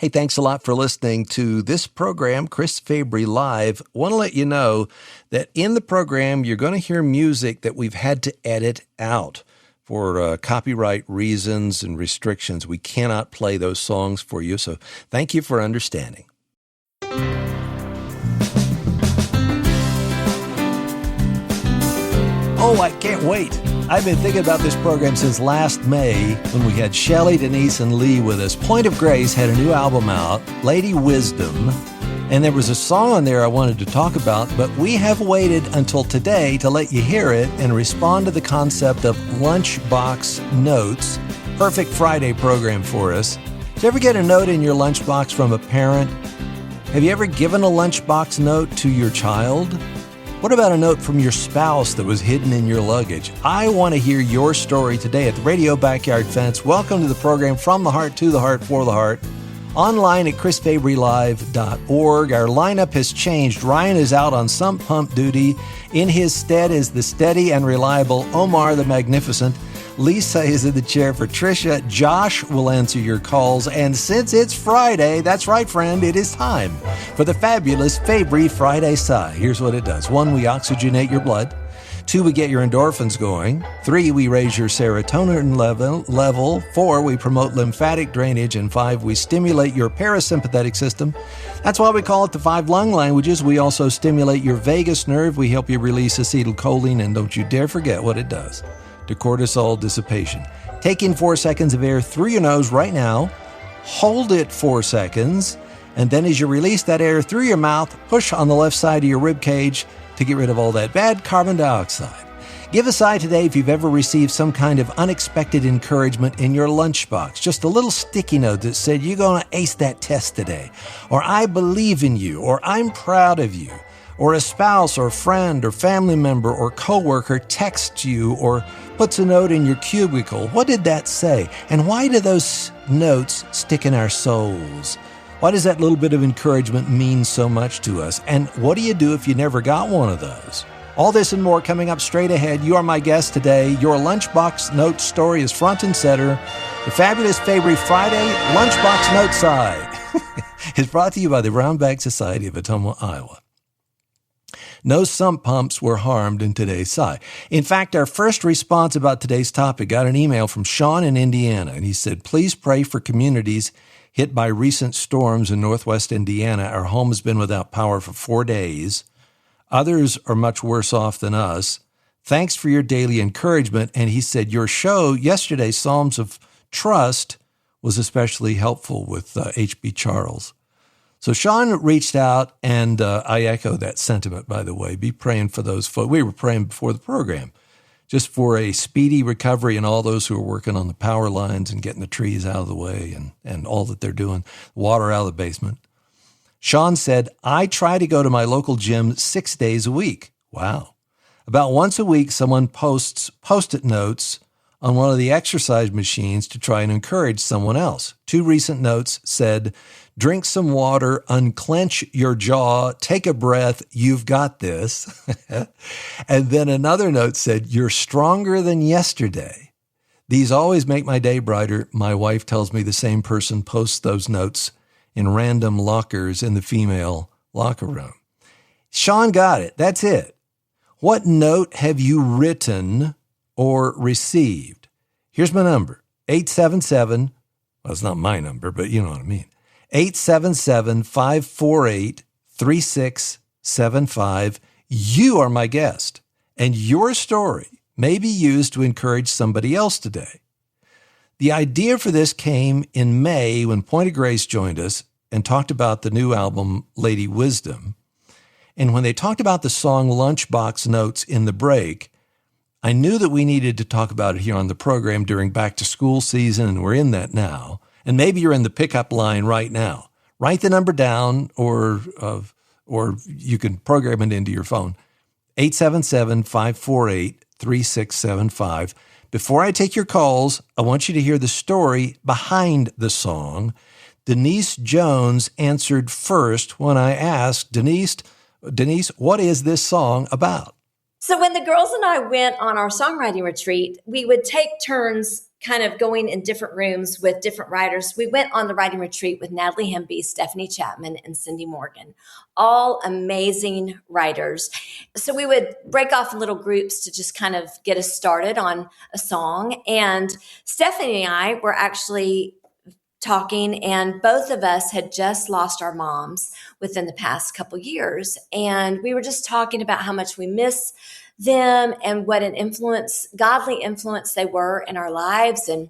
Hey, thanks a lot for listening to this program, Chris Fabry Live. Want to let you know that in the program, you're going to hear music that we've had to edit out for copyright reasons and restrictions. We cannot play those songs for you, so thank you for understanding. Oh, I can't wait. I've been thinking about this program since last May when we had Shelley, Denise, and Lee with us. Point of Grace had a new album out, Lady Wisdom, and there was a song on there I wanted to talk about, but we have waited until today to let you hear it and respond to the concept of lunchbox notes. Perfect Friday program for us. Did you ever get a note in your lunchbox from a parent? Have you ever given a lunchbox note to your child? What about a note from your spouse that was hidden in your luggage? I want to hear your story today at the Radio Backyard Fence. Welcome to the program, From the Heart, to the Heart, for the Heart. Online at chrisfabrylive.org. Our lineup has changed. Ryan is out on sump pump duty. In his stead is the steady and reliable Omar the Magnificent. Lisa is in the chair for Tricia. Josh will answer your calls. And since it's Friday, that's right, friend, it is time for the fabulous Fabry Friday Sigh. Here's what it does. 1, we oxygenate your blood. 2, we get your endorphins going. 3, we raise your serotonin level. 4, we promote lymphatic drainage. And 5, we stimulate your parasympathetic system. That's why we call it the 5 lung languages. We also stimulate your vagus nerve. We help you release acetylcholine. And don't you dare forget what it does to cortisol dissipation. Take in 4 seconds of air through your nose right now. Hold it 4 seconds. And then as you release that air through your mouth, push on the left side of your rib cage to get rid of all that bad carbon dioxide. Give a sigh today if you've ever received some kind of unexpected encouragement in your lunchbox. Just a little sticky note that said, you're going to ace that test today. Or I believe in you. Or I'm proud of you. Or a spouse or friend or family member or coworker texts you or puts a note in your cubicle. What did that say? And why do those notes stick in our souls? Why does that little bit of encouragement mean so much to us? And what do you do if you never got one of those? All this and more coming up straight ahead. You are my guest today. Your lunchbox note story is front and center. The fabulous Fabry Friday Lunchbox Note Side is brought to you by the Brown Bag Society of Ottumwa, Iowa. No sump pumps were harmed in today's sigh. In fact, our first response about today's topic got an email from Sean in Indiana, and he said, please pray for communities hit by recent storms in northwest Indiana. Our home has been without power for 4 days. Others are much worse off than us. Thanks for your daily encouragement. And he said, your show yesterday, Psalms of Trust, was especially helpful with H.B. Charles. So Sean reached out, and I echo that sentiment, by the way. Be praying for those folks. We were praying before the program, just for a speedy recovery and all those who are working on the power lines and getting the trees out of the way and all that they're doing, water out of the basement. Sean said, I try to go to my local gym 6 days a week. Wow. About once a week, someone posts Post-it notes on one of the exercise machines to try and encourage someone else. 2 recent notes said, drink some water, unclench your jaw, take a breath, you've got this. And then another note said, you're stronger than yesterday. These always make my day brighter. My wife tells me the same person posts those notes in random lockers in the female locker room. Sean got it. That's it. What note have you written or received? Here's my number, 877, well, it's not my number, but you know what I mean. 877-548-3675. You are my guest, and your story may be used to encourage somebody else today. The idea for this came in May when Point of Grace joined us and talked about the new album, Lady Wisdom. And when they talked about the song Lunchbox Notes in the break, I knew that we needed to talk about it here on the program during back to school season, and we're in that now. And maybe you're in the pickup line right now. Write the number down, or you can program it into your phone. 877-548-3675. Before I take your calls, I want you to hear the story behind the song. Denise Jones answered first when I asked, Denise, what is this song about? So when the girls and I went on our songwriting retreat, we would take turns kind of going in different rooms with different writers. We went on the writing retreat with Natalie Hemby, Stephanie Chapman, and Cindy Morgan, all amazing writers. So we would break off in little groups to just kind of get us started on a song. And Stephanie and I were actually talking, and both of us had just lost our moms within the past couple years. And we were just talking about how much we miss them and what an influence, godly influence they were in our lives. And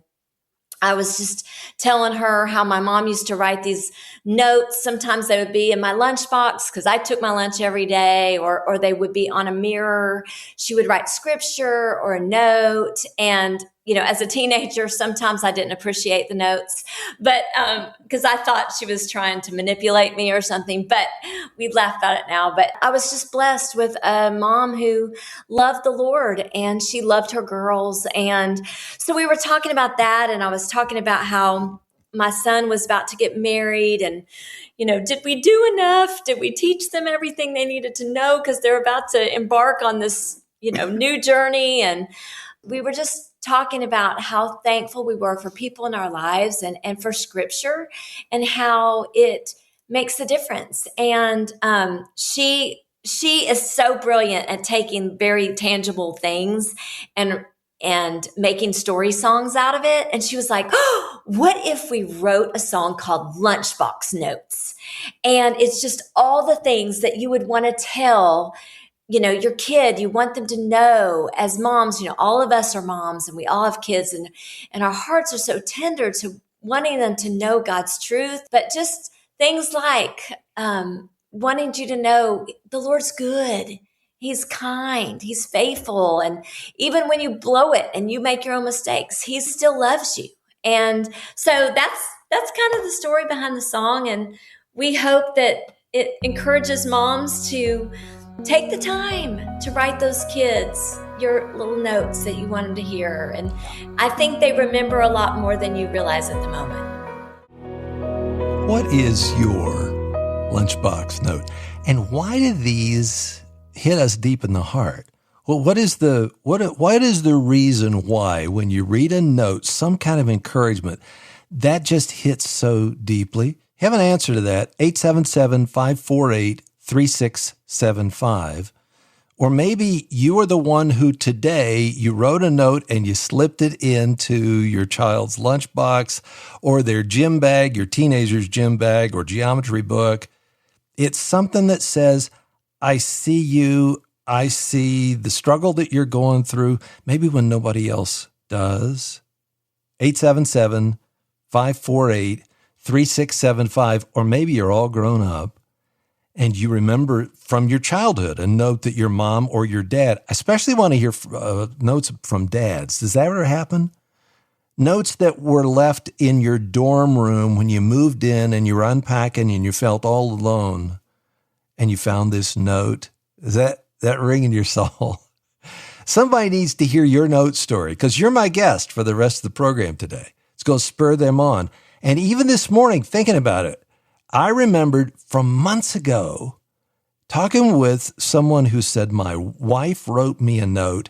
I was just telling her how my mom used to write these notes. Sometimes they would be in my lunchbox because I took my lunch every day, or they would be on a mirror. She would write scripture or a note. And, as a teenager, sometimes I didn't appreciate the notes, but because I thought she was trying to manipulate me or something, but we laugh about it now. But I was just blessed with a mom who loved the Lord, and she loved her girls. And so we were talking about that, and I was talking about how my son was about to get married, and, did we do enough? Did we teach them everything they needed to know? Because they're about to embark on this, new journey. And we were just talking about how thankful we were for people in our lives and for scripture and how it makes a difference. And she is so brilliant at taking very tangible things and making story songs out of it. And she was like, oh, what if we wrote a song called Lunchbox Notes? And it's just all the things that you would want to tell your kid. You want them to know as moms, all of us are moms and we all have kids, and our hearts are so tender to wanting them to know God's truth, but just things like wanting you to know the Lord's good. He's kind, he's faithful. And even when you blow it and you make your own mistakes, he still loves you. And so that's kind of the story behind the song. And we hope that it encourages moms to take the time to write those kids your little notes that you want them to hear. And I think they remember a lot more than you realize at the moment. What is your lunchbox note? And why do these hit us deep in the heart? Well, what is the reason why when you read a note, some kind of encouragement, that just hits so deeply? Have an answer to that, 877-548-3675. Or maybe you are the one who today you wrote a note and you slipped it into your child's lunchbox or their gym bag, your teenager's gym bag or geometry book. It's something that says, I see you, I see the struggle that you're going through, maybe when nobody else does. 877-548-3675, or maybe you're all grown up and you remember from your childhood a note that your mom or your dad, I especially want to hear notes from dads. Does that ever happen? Notes that were left in your dorm room when you moved in and you were unpacking and you felt all alone and you found this note. Is that ringing your soul? Somebody needs to hear your note story because you're my guest for the rest of the program today. It's going to spur them on. And even this morning, thinking about it, I remembered from months ago talking with someone who said, my wife wrote me a note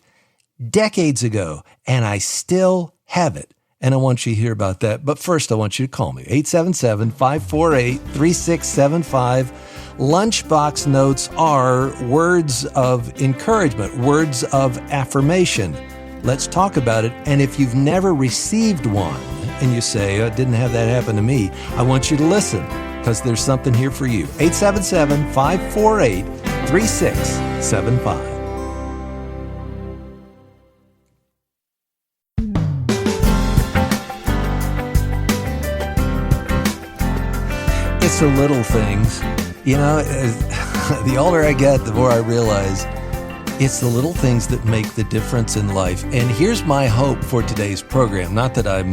decades ago, and I still have it. And I want you to hear about that. But first, I want you to call me, 877-548-3675. Lunchbox notes are words of encouragement, words of affirmation. Let's talk about it. And if you've never received one and you say, I didn't have that happen to me, I want you to listen because there's something here for you. 877-548-3675. It's the little things. The older I get, the more I realize it's the little things that make the difference in life. And here's my hope for today's program. Not that I'm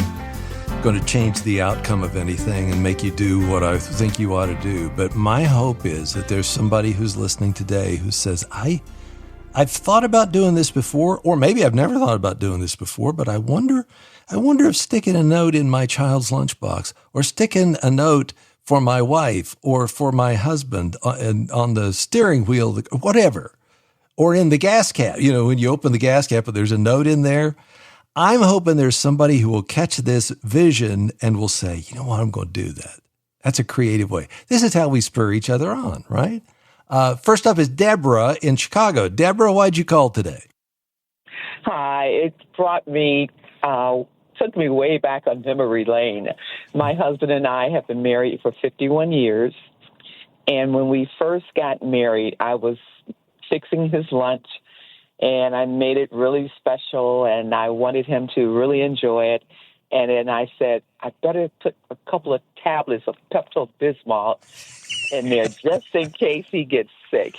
going to change the outcome of anything and make you do what I think you ought to do, but my hope is that there's somebody who's listening today who says, I've thought about doing this before, or maybe I've never thought about doing this before, but I wonder if sticking a note in my child's lunchbox or sticking a note for my wife or for my husband on the steering wheel, whatever, or in the gas cap, when you open the gas cap and there's a note in there, I'm hoping there's somebody who will catch this vision and will say, you know what, I'm going to do that. That's a creative way. This is how we spur each other on, right? First up is Deborah in Chicago. Deborah, why'd you call today? Hi, it took me way back on memory lane. My husband and I have been married for 51 years. And when we first got married, I was fixing his lunch, and I made it really special, and I wanted him to really enjoy it. And then I said, I better put a couple of tablets of Pepto-Bismol in there just in case he gets sick.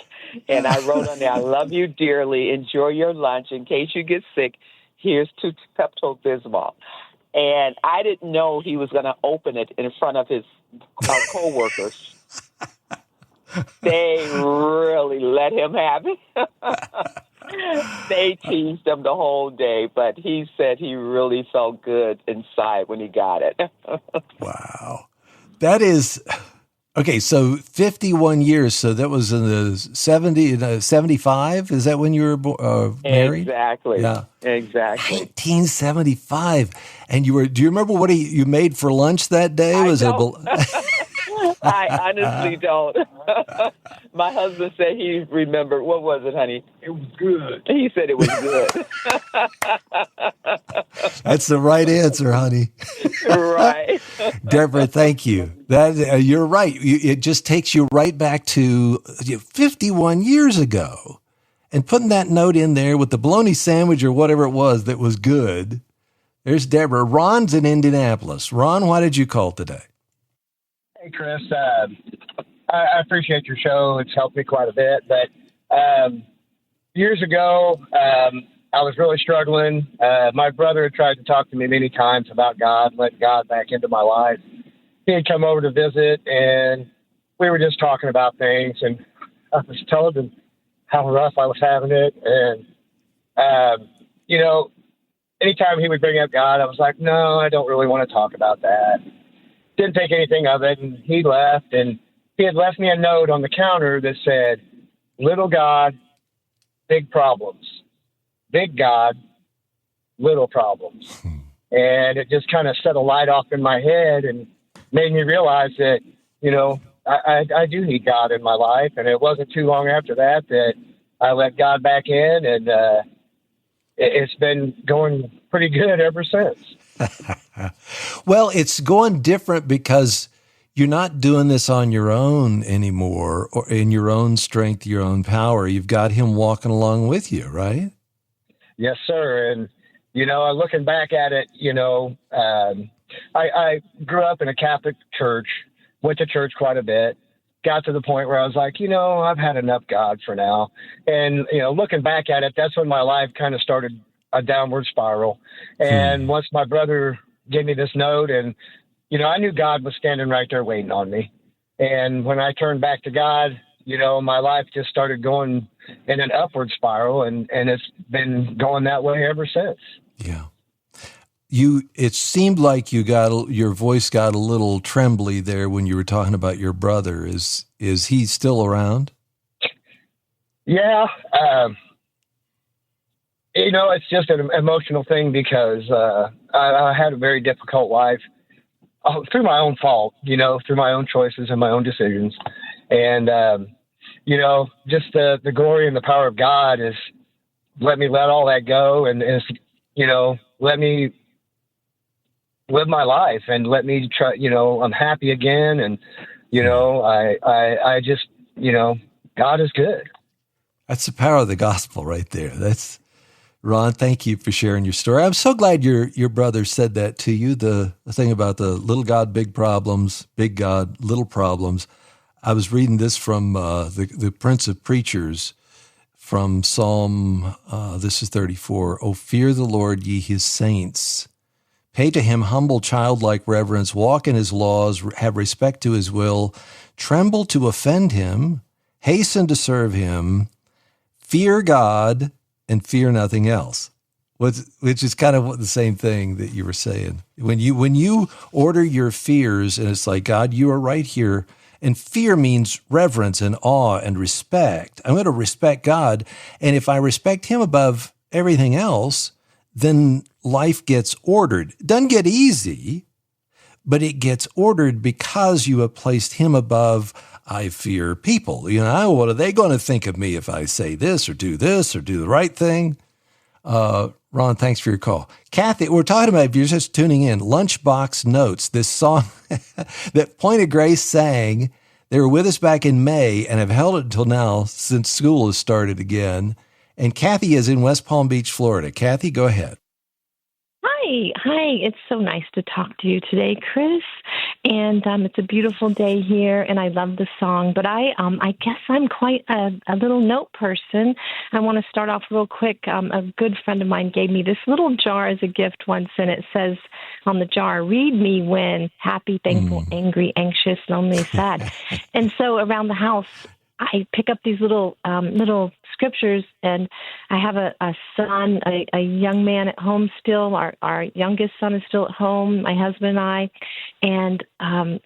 And I wrote on there, I love you dearly. Enjoy your lunch. In case you get sick, here's 2 Pepto-Bismol. And I didn't know he was going to open it in front of his coworkers. They really let him have it. They teased him the whole day, but he said he really felt good inside when he got it. Wow. That is, okay, so 51 years. So that was in the 75? Is that when you were married? Exactly. Yeah. Exactly. 1975. And do you remember what you made for lunch that day? I honestly don't. My husband said he remembered. What was it, honey? It was good. He said it was good. That's the right answer, honey. Right. Deborah, thank you. You're right. It just takes you right back to 51 years ago. And putting that note in there with the bologna sandwich or whatever it was that was good. There's Deborah. Ron's in Indianapolis. Ron, why did you call today? Hey, Chris. I appreciate your show. It's helped me quite a bit. But years ago, I was really struggling. My brother had tried to talk to me many times about God, let God back into my life. He had come over to visit, and we were just talking about things. And I was telling him how rough I was having it. And, anytime he would bring up God, I was like, no, I don't really want to talk about that. Didn't think anything of it, and he left, and he had left me a note on the counter that said, little God, big problems. Big God, little problems. And it just kind of set a light off in my head and made me realize that, I do need God in my life. And it wasn't too long after that I let God back in, and it's been going pretty good ever since. Well, it's going different because you're not doing this on your own anymore, or in your own strength, your own power. You've got him walking along with you, right? Yes, sir. And, looking back at it, I grew up in a Catholic church, went to church quite a bit, got to the point where I was like, I've had enough God for now. And, looking back at it, that's when my life kind of started a downward spiral. And once my brother gave me this note, and, I knew God was standing right there waiting on me. And when I turned back to God, my life just started going in an upward spiral, and it's been going that way ever since. Yeah. It seemed like your voice got a little trembly there when you were talking about your brother. Is he still around? Yeah. It's just an emotional thing because I had a very difficult life through my own fault, through my own choices and my own decisions. And, just the glory and the power of God is let me let all that go and let me live my life and let me try, I'm happy again. And, I just, God is good. That's the power of the gospel right there. That's Ron. Thank you for sharing your story. I'm so glad your brother said that to you. The thing about the little God, big problems, big God, little problems. I was reading this from the Prince of Preachers from Psalm, this is 34. Oh, fear the Lord, ye his saints. Pay to him humble childlike reverence, walk in his laws, have respect to his will, tremble to offend him, hasten to serve him, fear God, and fear nothing else. Which is kind of the same thing that you were saying. When you order your fears, and it's like, God, you are right here. And fear means reverence and awe and respect. I'm going to respect God. And if I respect him above everything else, then life gets ordered. It doesn't get easy, but it gets ordered because you have placed him above, I fear, people. What are they going to think of me if I say this or do the right thing? Ron, thanks for your call. Kathy, we're talking about, if you're just tuning in, Lunchbox Notes, this song that Point of Grace sang. They were with us back in May and have held it until now since school has started again. And Kathy is in West Palm Beach, Florida. Kathy, go ahead. Hi. It's so nice to talk to you today, Chris. And it's a beautiful day here, and I love the song. But I guess I'm quite a little note person. I want to start off real quick. A good friend of mine gave me this little jar as a gift once, and it says on the jar, "Read me when happy, thankful, angry, anxious, lonely, sad." And so around the house, I pick up these little scriptures, and I have a son, a young man at home still. Our youngest son is still at home, my husband and I. And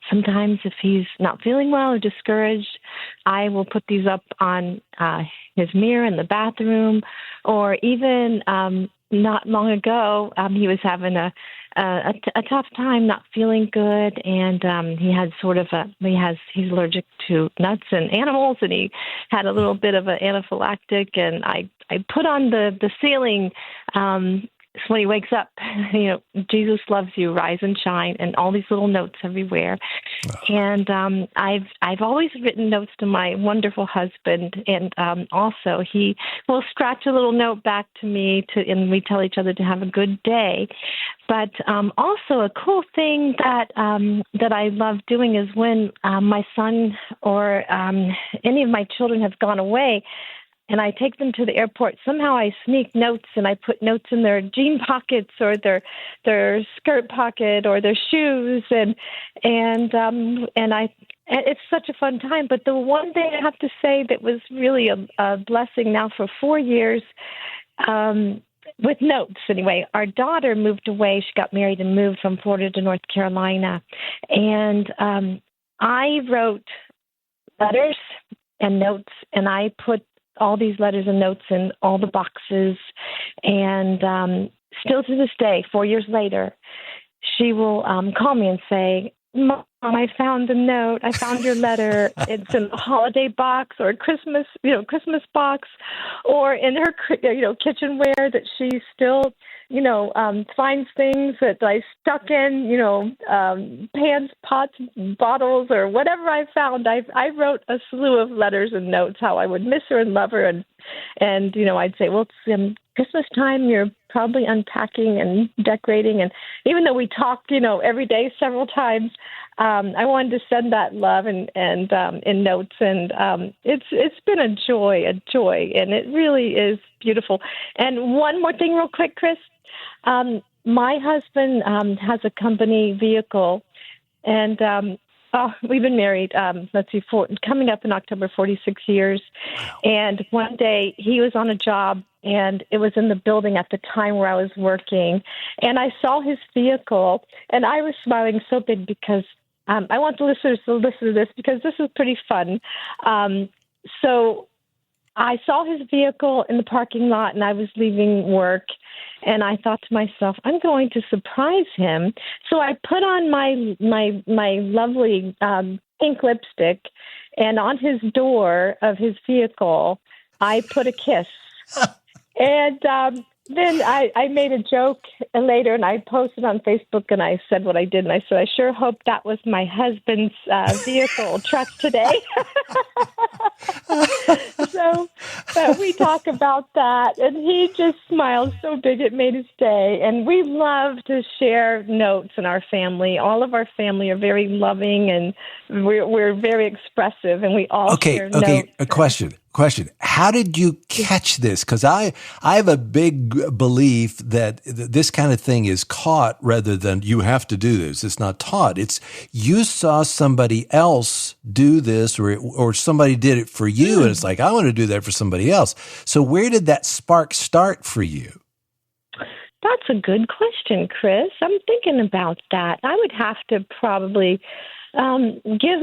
sometimes if he's not feeling well or discouraged, I will put these up on his mirror in the bathroom. Or even not long ago, he was having a tough time, not feeling good, and he had he's allergic to nuts and animals, and he had a little bit of an anaphylactic, and I put on the ceiling so when he wakes up, Jesus loves you, rise and shine, and all these little notes everywhere. And I've always written notes to my wonderful husband, and also he will scratch a little note back to me, and we tell each other to have a good day. But also a cool thing that I love doing is when my son or any of my children have gone away, and I take them to the airport, somehow I sneak notes, and I put notes in their jean pockets or their skirt pocket or their shoes, and it's such a fun time. But the one thing I have to say that was really a blessing now for 4 years, with notes anyway, our daughter moved away. She got married and moved from Florida to North Carolina, and I wrote letters and notes, and I put all these letters and notes in all the boxes. And still to this day, 4 years later, she will call me and say, "Mom, I found a note. I found your letter. It's in a holiday box or a Christmas box, or in her, kitchenware that she still, finds things that I stuck in, pans, pots, bottles, or whatever I found. I wrote a slew of letters and notes how I would miss her and love her, and I'd say, well, it's Christmas time. You're probably unpacking and decorating, and even though we talk, every day several times, I wanted to send that love and in notes, and it's been a joy, and it really is beautiful. And one more thing, real quick, Chris. My husband has a company vehicle, and we've been married, coming up in October, 46 years. And one day he was on a job, and it was in the building at the time where I was working. And I saw his vehicle, and I was smiling so big because I want the listeners to listen to this because this is pretty fun. So I saw his vehicle in the parking lot, and I was leaving work. And I thought to myself, I'm going to surprise him. So I put on my lovely pink lipstick, and on his door of his vehicle, I put a kiss. And then I made a joke later, and I posted on Facebook, and I said what I did. And I said, I sure hope that was my husband's vehicle truck today. So we talk about that, and he just smiled so big it made his day. And we love to share notes in our family. All of our family are very loving, and we're very expressive, and we all share notes. Okay, a question. How did you catch this? Because I have a big belief that this kind of thing is caught rather than you have to do this. It's not taught. It's you saw somebody else do this, or somebody did it for you, and it's like, I want to do that for somebody else. So where did that spark start for you? That's a good question, Chris. I'm thinking about that. I would have to probably give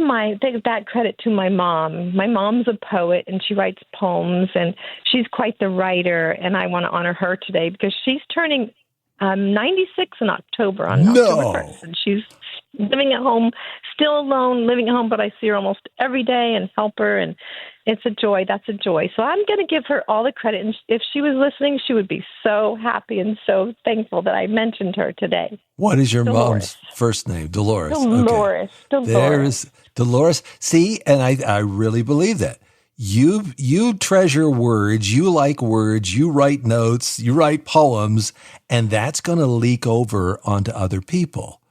that credit to my mom. My mom's a poet, and she writes poems, and she's quite the writer, and I want to honor her today because she's turning 96 in October, on No. October 1st. And she's living at home, still alone, living at home, but I see her almost every day and help her, and it's a joy. That's a joy. So I'm going to give her all the credit, and if she was listening, she would be so happy and so thankful that I mentioned her today. What is your Dolores. mom's first name? Dolores. Dolores. Okay. Dolores. There's Dolores. See, and I really believe that. You treasure words, you like words, you write notes, you write poems, and that's going to leak over onto other people.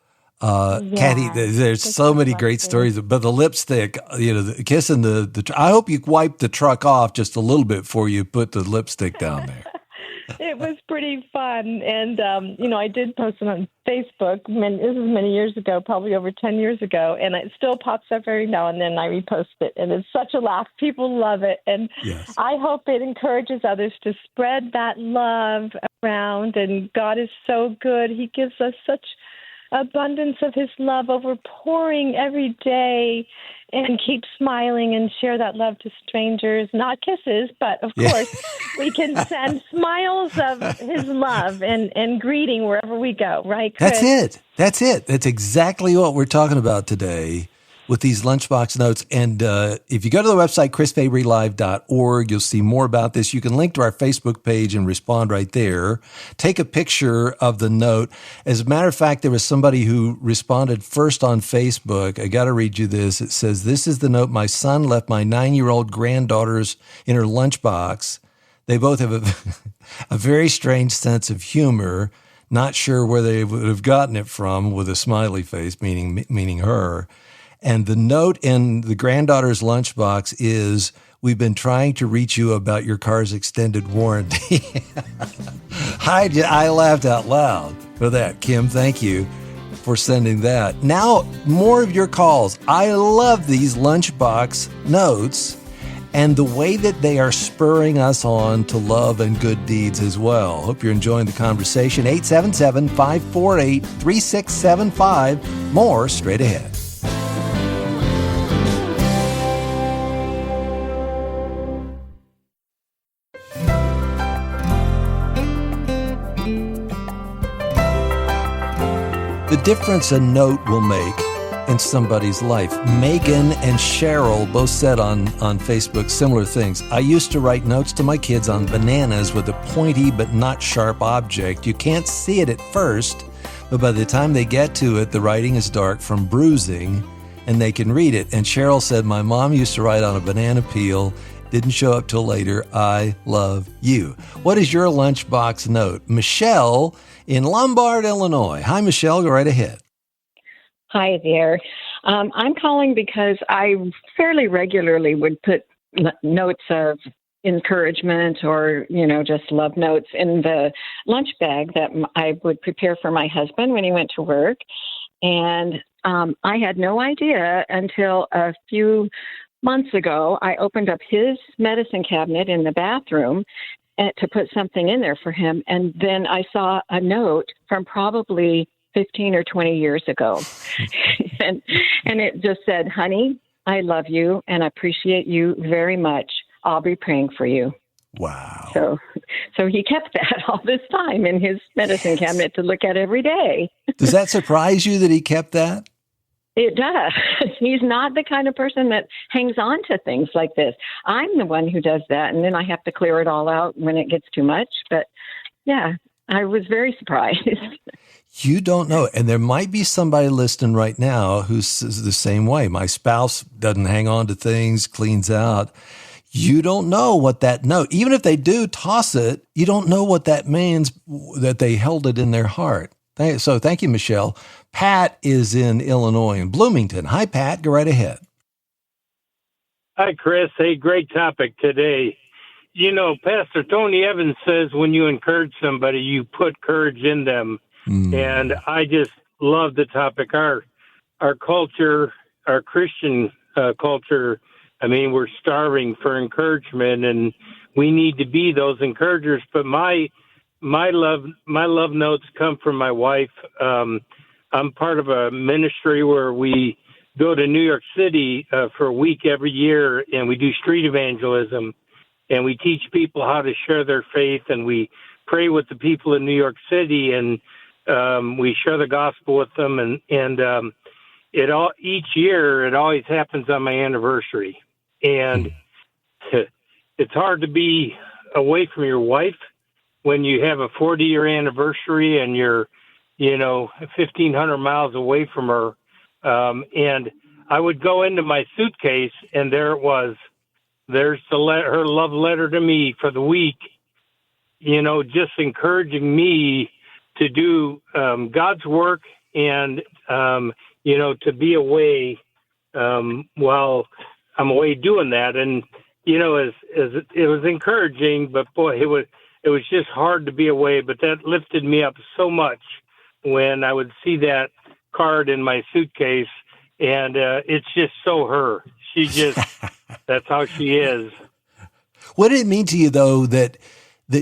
Kathy, there's so many great stories, but the lipstick, the kissing the I hope you wipe the truck off just a little bit before you put the lipstick down there. It was pretty fun. And, I did post it on Facebook. This was many years ago, probably over 10 years ago. And it still pops up every now and then. I repost it. And it's such a laugh. People love it. And Yes. I hope it encourages others to spread that love around. And God is so good. He gives us such abundance of his love, overpouring every day, and keep smiling and share that love to strangers. Not kisses, but of course we can send smiles of his love and greeting wherever we go, right, Chris? That's it. That's exactly what we're talking about today with these lunchbox notes. And if you go to the website, chrisfabrylive.org, you'll see more about this. You can link to our Facebook page and respond right there. Take a picture of the note. As a matter of fact, there was somebody who responded first on Facebook. I got to read you this. It says, "This is the note my son left my 9-year-old granddaughters in her lunchbox. They both have a very strange sense of humor. Not sure where they would have gotten it from," with a smiley face, meaning her. And the note in the granddaughter's lunchbox is, "We've been trying to reach you about your car's extended warranty." I laughed out loud for that. Kim, thank you for sending that. Now, more of your calls. I love these lunchbox notes and the way that they are spurring us on to love and good deeds as well. Hope you're enjoying the conversation. 877-548-3675. More straight ahead. The difference a note will make in somebody's life. Megan and Cheryl both said on Facebook similar things. "I used to write notes to my kids on bananas with a pointy but not sharp object. You can't see it at first, but by the time they get to it, the writing is dark from bruising and they can read it." And Cheryl said, "My mom used to write on a banana peel. Didn't show up till later. I love you." What is your lunchbox note? Michelle in Lombard, Illinois. Hi, Michelle. Go right ahead. Hi there. I'm calling because I fairly regularly would put notes of encouragement or, just love notes in the lunch bag that I would prepare for my husband when he went to work. And I had no idea until a few months ago, I opened up his medicine cabinet in the bathroom to put something in there for him. And then I saw a note from probably 15 or 20 years ago. and it just said, "Honey, I love you and appreciate you very much. I'll be praying for you." Wow. So he kept that all this time in his medicine cabinet to look at every day. Does that surprise you that he kept that? It does. He's not the kind of person that hangs on to things like this. I'm the one who does that, and then I have to clear it all out when it gets too much. But, yeah, I was very surprised. You don't know. And there might be somebody listening right now who's the same way. My spouse doesn't hang on to things, cleans out. You don't know what that note, even if they do toss it, you don't know what that means, that they held it in their heart. So thank you, Michelle. Pat is in Illinois, in Bloomington. Hi, Pat. Go right ahead. Hi, Chris. Hey, great topic today. Pastor Tony Evans says when you encourage somebody, you put courage in them. And I just love the topic. Our culture, our Christian culture, we're starving for encouragement, and we need to be those encouragers. But my love notes come from my wife. I'm part of a ministry where we go to New York City for a week every year, and we do street evangelism, and we teach people how to share their faith, and we pray with the people in New York City, and we share the gospel with them, and each year it always happens on my anniversary, and it's hard to be away from your wife when you have a 40-year anniversary and you're 1,500 miles away from her. And I would go into my suitcase, and there it was. There's her love letter to me for the week, just encouraging me to do God's work and, to be away while I'm away doing that. And, it was encouraging, but boy, it was just hard to be away. But that lifted me up so much when I would see that card in my suitcase, and it's just so her. She just, that's how she is. What did it mean to you, though, that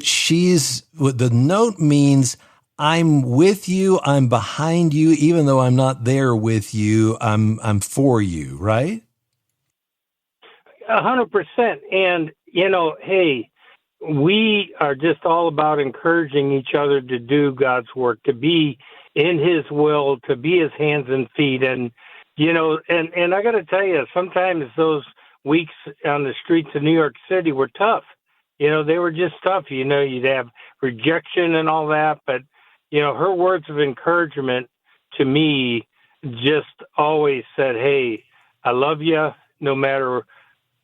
she's, what the note means, I'm with you, I'm behind you, even though I'm not there with you, I'm for you, right? 100%. And, hey, we are just all about encouraging each other to do God's work, to be in his will, to be his hands and feet. And, and I got to tell you, sometimes those weeks on the streets of New York City were tough. They were just tough. You'd have rejection and all that. But, her words of encouragement to me just always said, hey, I love you no matter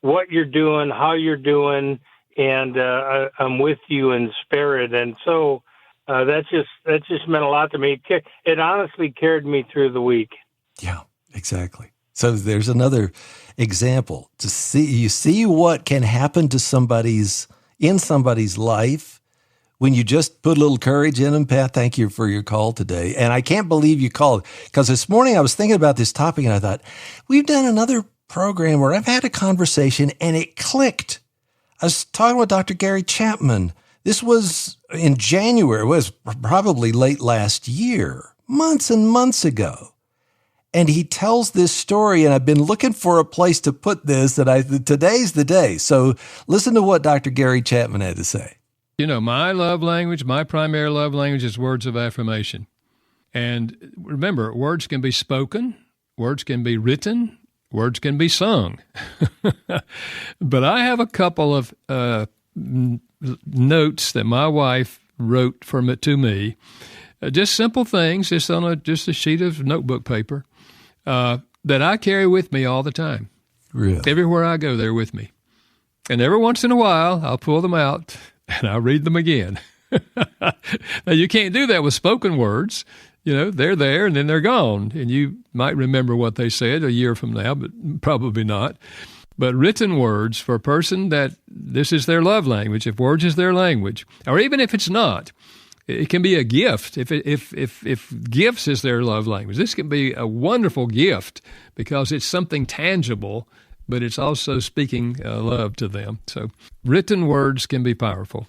what you're doing, how you're doing, and I'm with you in spirit. And so that just meant a lot to me. It honestly carried me through the week. Yeah, exactly. So there's another example to see what can happen to somebody's life when you just put a little courage in them. Pat, thank you for your call today. And I can't believe you called, because this morning I was thinking about this topic and I thought, we've done another program where I've had a conversation and it clicked. I was talking with Dr. Gary Chapman. This was in January. It was probably late last year, months and months ago. And he tells this story, and I've been looking for a place to put this, today's the day. So listen to what Dr. Gary Chapman had to say. My love language, my primary love language is words of affirmation. And remember, words can be spoken, words can be written, words can be sung. But I have a couple of notes that my wife wrote to me, just simple things, just on a sheet of notebook paper, that I carry with me all the time. Really? Everywhere I go, they're with me. And every once in a while, I'll pull them out and I'll read them again. Now, you can't do that with spoken words. They're there and then they're gone. And you might remember what they said a year from now, but probably not. But written words for a person that this is their love language, if words is their language, or even if it's not, it can be a gift. If gifts is their love language, this can be a wonderful gift because it's something tangible, but it's also speaking love to them. So written words can be powerful.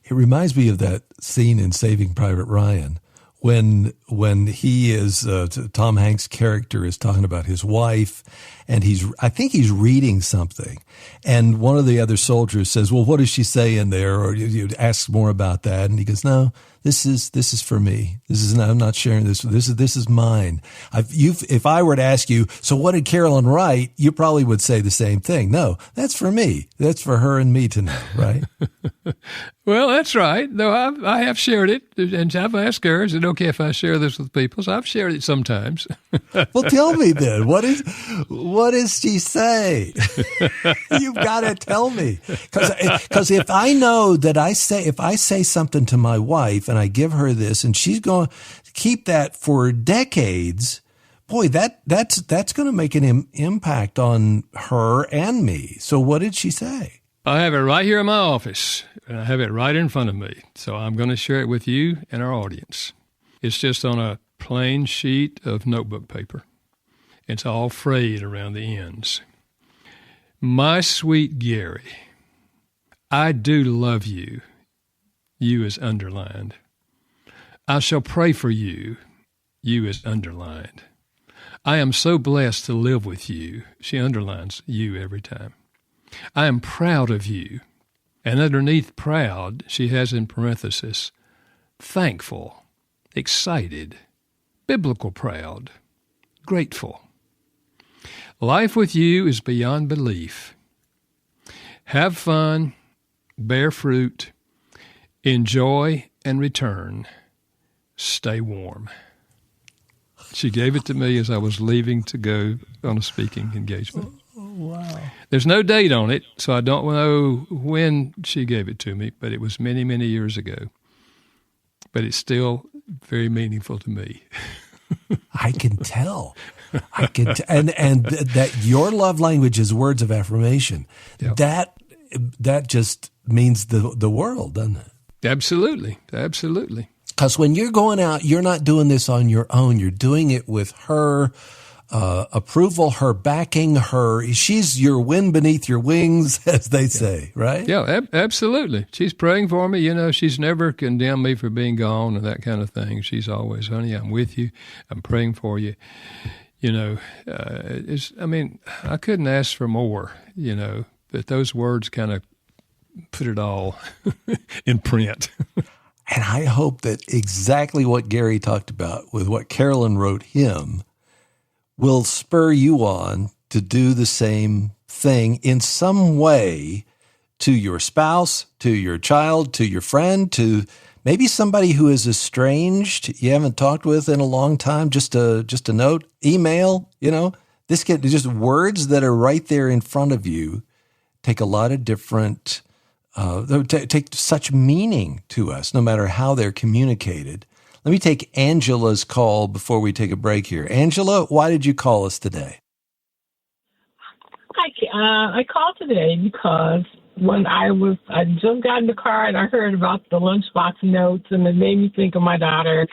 It reminds me of that scene in Saving Private Ryan when he is Tom Hanks' character is talking about his wife, and I think he's reading something, and one of the other soldiers says, "Well, what does she say in there?" Or you ask more about that, and he goes, "No, this is for me. I'm not sharing this. This is mine." If I were to ask you, so what did Carolyn write? You probably would say the same thing. No, that's for me. That's for her and me to know, right? Well, that's right. No, I have shared it, and I've asked her, is it okay if I share this with people? So I've shared it sometimes. Well, tell me then. What does she say? You've got to tell me. Because if I know that if I say something to my wife and I give her this and she's going to keep that for decades, boy, that's going to make an impact on her and me. So what did she say? I have it right here in my office, and I have it right in front of me. So I'm going to share it with you and our audience. It's just on a plain sheet of notebook paper. It's all frayed around the ends. My sweet Gary, I do love you. You is underlined. I shall pray for you. You is underlined. I am so blessed to live with you. She underlines you every time. I am proud of you, And underneath proud, she has in parenthesis, thankful, excited, biblical proud, grateful. Life with you is beyond belief. Have fun, bear fruit, enjoy and return. Stay warm. She gave it to me as I was leaving to go on a speaking engagement. Wow. There's no date on it, so I don't know when she gave it to me, but it was many, many years ago. But it's still very meaningful to me. I can tell. And that your love language is words of affirmation. Yeah. That just means the world, doesn't it? Absolutely. Absolutely. Because when you're going out, you're not doing this on your own. You're doing it with her approval, her backing, she's your wind beneath your wings, as they say, right? Yeah, absolutely. She's praying for me. You know, she's never condemned me for being gone and that kind of thing. She's always, honey, I'm with you. I'm praying for you. You know, I couldn't ask for more, you know, but those words kind of put it all in print. And I hope that exactly what Gary talked about with what Carolyn wrote him will spur you on to do the same thing in some way to your spouse, to your child, to your friend, to maybe somebody who is estranged, you haven't talked with in a long time, just a note, email, you know, just words that are right there in front of you take a lot of different take such meaning to us, no matter how they're communicated. Let me take Angela's call before we take a break here. Angela, why did you call us today? I called today because when I just got in the car and I heard about the lunchbox notes, and it made me think of my daughter.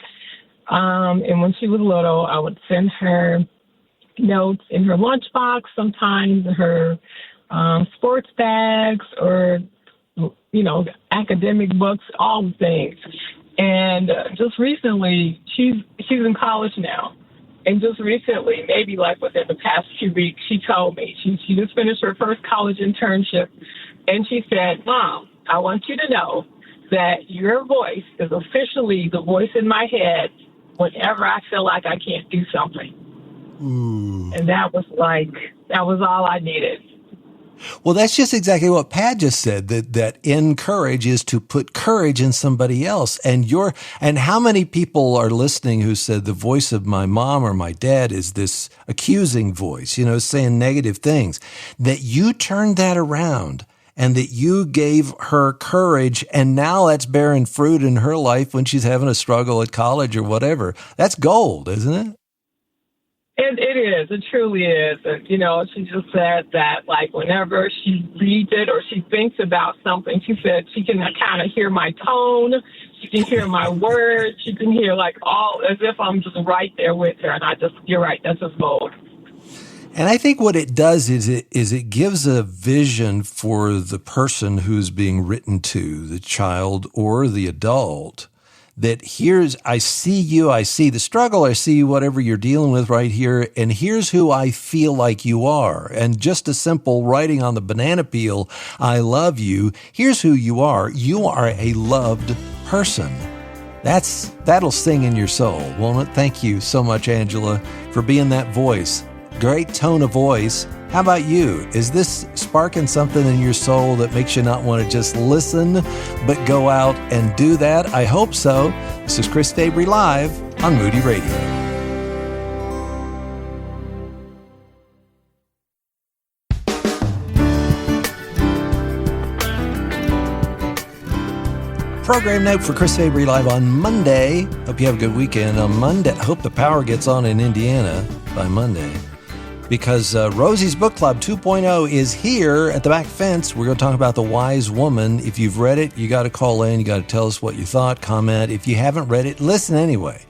And when she was little, I would send her notes in her lunchbox, sometimes her sports bags, or you know, academic books, all the things. And just recently, she's in college now. And just recently, maybe like within the past few weeks, she told me she just finished her first college internship. And she said, Mom, I want you to know that your voice is officially the voice in my head whenever I feel like I can't do something. Ooh. And that was all I needed. Well, that's just exactly what Pat just said, that encourage is to put courage in somebody else. And how many people are listening who said the voice of my mom or my dad is this accusing voice, you know, saying negative things, that you turned that around and that you gave her courage, and now that's bearing fruit in her life when she's having a struggle at college or whatever. That's gold, isn't it? It is. It truly is. And, you know, she just said that, like, whenever she reads it or she thinks about something, she said she can kind of hear my tone. She can hear my words. She can hear, like, all as if I'm just right there with her. And you're right, that's just gold. And I think what it does is it gives a vision for the person who's being written to, the child or the adult, that I see you, I see the struggle, I see whatever you're dealing with right here, and here's who I feel like you are. And just a simple writing on the banana peel, I love you, here's who you are. You are a loved person. That'll sing in your soul, won't it? Thank you so much, Angela, for being that voice. Great tone of voice. How about you? Is this sparking something in your soul that makes you not want to just listen, but go out and do that? I hope so. This is Chris Fabry Live on Moody Radio. Program note for Chris Fabry Live on Monday. Hope you have a good weekend. On Monday, I hope the power gets on in Indiana by Monday, because Rosie's Book Club 2.0 is here at the back fence. We're going to talk about The Wise Woman. If you've read it, you got to call in. You got to tell us what you thought, comment. If you haven't read it, listen anyway,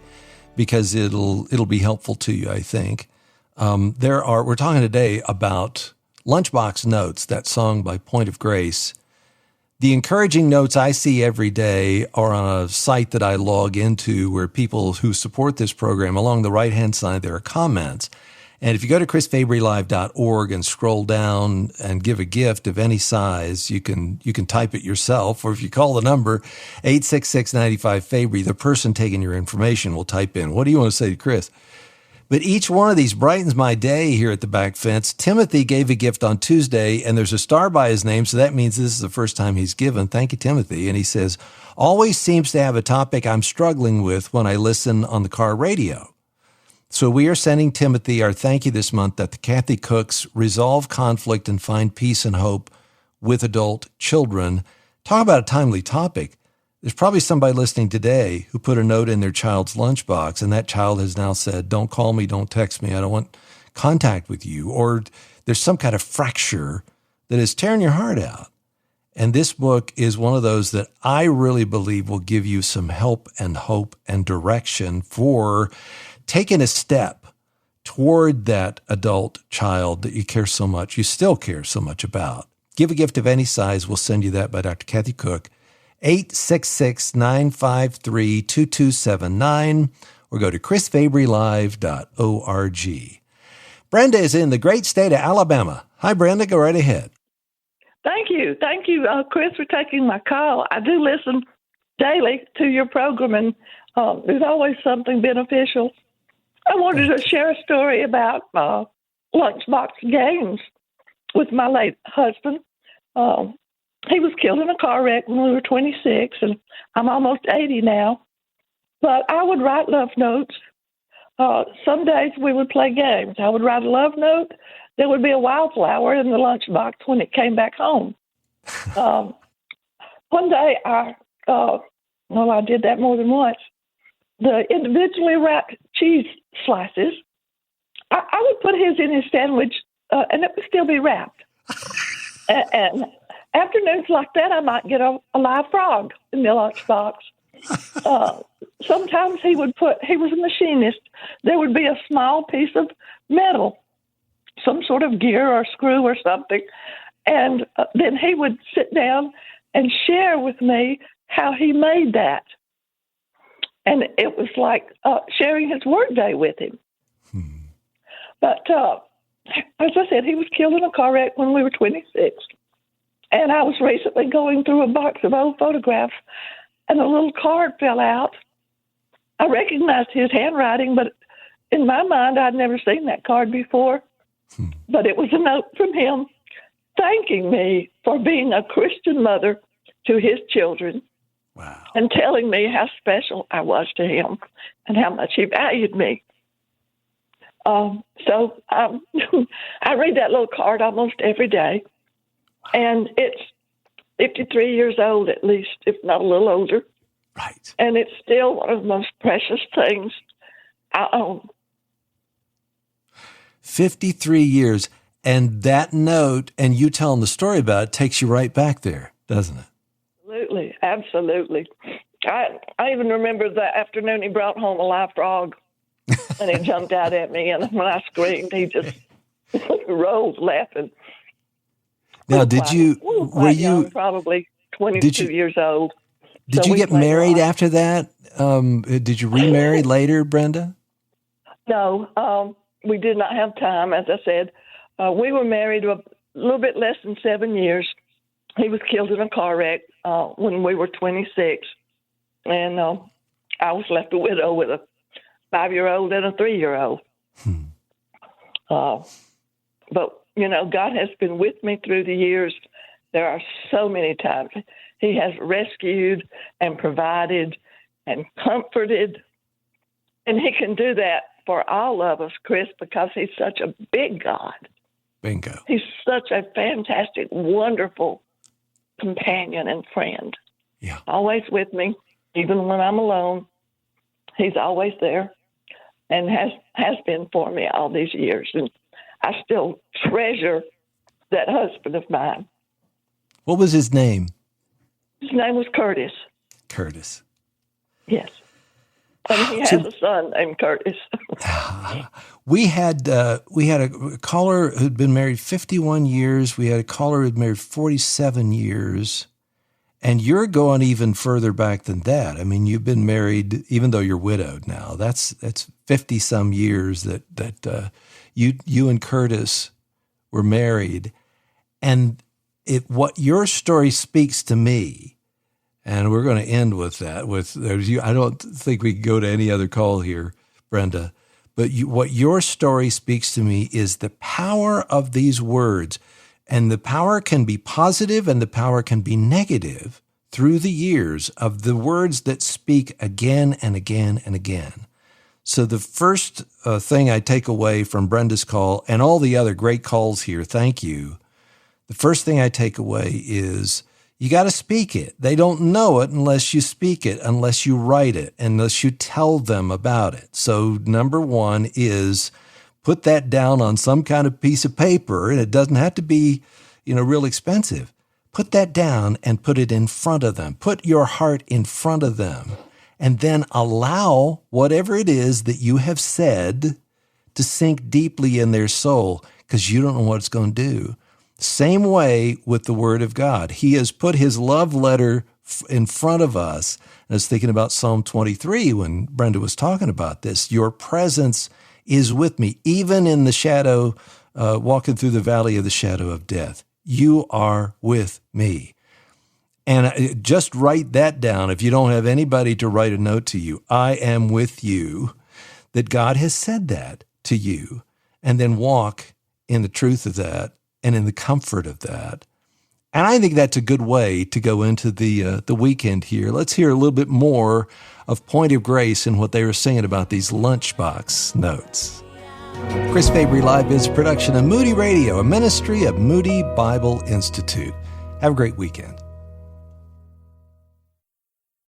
because it'll be helpful to you, I think. We're talking today about Lunchbox Notes, that song by Point of Grace. The encouraging notes I see every day are on a site that I log into where people who support this program, along the right-hand side, there are comments. And if you go to chrisfabrylive.org and scroll down and give a gift of any size, you can type it yourself. Or if you call the number 866-95-FABRY, the person taking your information will type in. What do you want to say to Chris? But each one of these brightens my day here at the Back Fence. Timothy gave a gift on Tuesday, and there's a star by his name, so that means this is the first time he's given. Thank you, Timothy. And he says, always seems to have a topic I'm struggling with when I listen on the car radio. So we are sending Timothy our thank you this month that the Kathy Cooks resolve conflict and find peace and hope with adult children. Talk about a timely topic. There's probably somebody listening today who put a note in their child's lunchbox, and that child has now said, don't call me, don't text me, I don't want contact with you. Or there's some kind of fracture that is tearing your heart out. And this book is one of those that I really believe will give you some help and hope and direction for taking a step toward that adult child that you care so much, you still care so much about. Give a gift of any size. We'll send you that by Dr. Kathy Cook. 866-953-2279, or go to chrisfabrylive.org. Brenda is in the great state of Alabama. Hi, Brenda. Go right ahead. Thank you. Thank you, Chris, for taking my call. I do listen daily to your program, and there's always something beneficial. I wanted to share a story about lunchbox games with my late husband. He was killed in a car wreck when we were 26, and I'm almost 80 now. But I would write love notes. Some days we would play games. I would write a love note. There would be a wildflower in the lunchbox when it came back home. One day, I did that more than once. The individually wrapped cheese slices, I would put his in his sandwich, and it would still be wrapped. And afternoons like that, I might get a live frog in the lunchbox. Sometimes he was a machinist. There would be a small piece of metal, some sort of gear or screw or something. And then he would sit down and share with me how he made that. And it was like sharing his workday with him. But as I said, he was killed in a car wreck when we were 26. And I was recently going through a box of old photographs, and a little card fell out. I recognized his handwriting, but in my mind, I'd never seen that card before. But it was a note from him thanking me for being a Christian mother to his children. Wow. And telling me how special I was to him and how much he valued me. So I read that little card almost every day. And it's 53 years old, at least, if not a little older. Right. And it's still one of the most precious things I own. 53 years. And that note, and you telling the story about it, takes you right back there, doesn't it? Absolutely. I even remember the afternoon he brought home a live frog, and he jumped out at me, and when I screamed, he just rolled laughing. Now, were you young, probably 22 years old? Did you get married after that? Did you remarry later, Brenda? No, we did not have time. As I said, we were married a little bit less than 7 years. He was killed in a car wreck when we were 26, and I was left a widow with a 5-year-old and a 3-year-old. But, God has been with me through the years. There are so many times he has rescued and provided and comforted, and he can do that for all of us, Chris, because he's such a big God. Bingo. He's such a fantastic, wonderful companion and friend. Yeah. Always with me, even when I'm alone. He's always there and has been for me all these years. And I still treasure that husband of mine. What was his name? His name was Curtis. Curtis. Yes. And he has a son named Curtis. We had a caller who'd been married 51 years. We had a caller who'd married 47 years. And you're going even further back than that. I mean, you've been married, even though you're widowed now. That's 50 some years that you and Curtis were married. And what your story speaks to me, and we're going to end with that. I don't think we can go to any other call here, Brenda. But what your story speaks to me is the power of these words. And the power can be positive and the power can be negative through the years of the words that speak again and again and again. So the first thing I take away from Brenda's call and all the other great calls here, thank you. The first thing I take away is you got to speak it. They don't know it unless you speak it, unless you write it, unless you tell them about it. So number one is put that down on some kind of piece of paper, and it doesn't have to be, real expensive. Put that down and put it in front of them. Put your heart in front of them, and then allow whatever it is that you have said to sink deeply in their soul, because you don't know what it's going to do. Same way with the Word of God. He has put his love letter in front of us. I was thinking about Psalm 23 when Brenda was talking about this. Your presence is with me, even in the shadow, walking through the valley of the shadow of death. You are with me. And just write that down. If you don't have anybody to write a note to you, I am with you, that God has said that to you, and then walk in the truth of that and in the comfort of that. And I think that's a good way to go into the weekend here. Let's hear a little bit more of Point of Grace and what they were saying about these lunchbox notes. Chris Fabry Live is a production of Moody Radio, a ministry of Moody Bible Institute. Have a great weekend.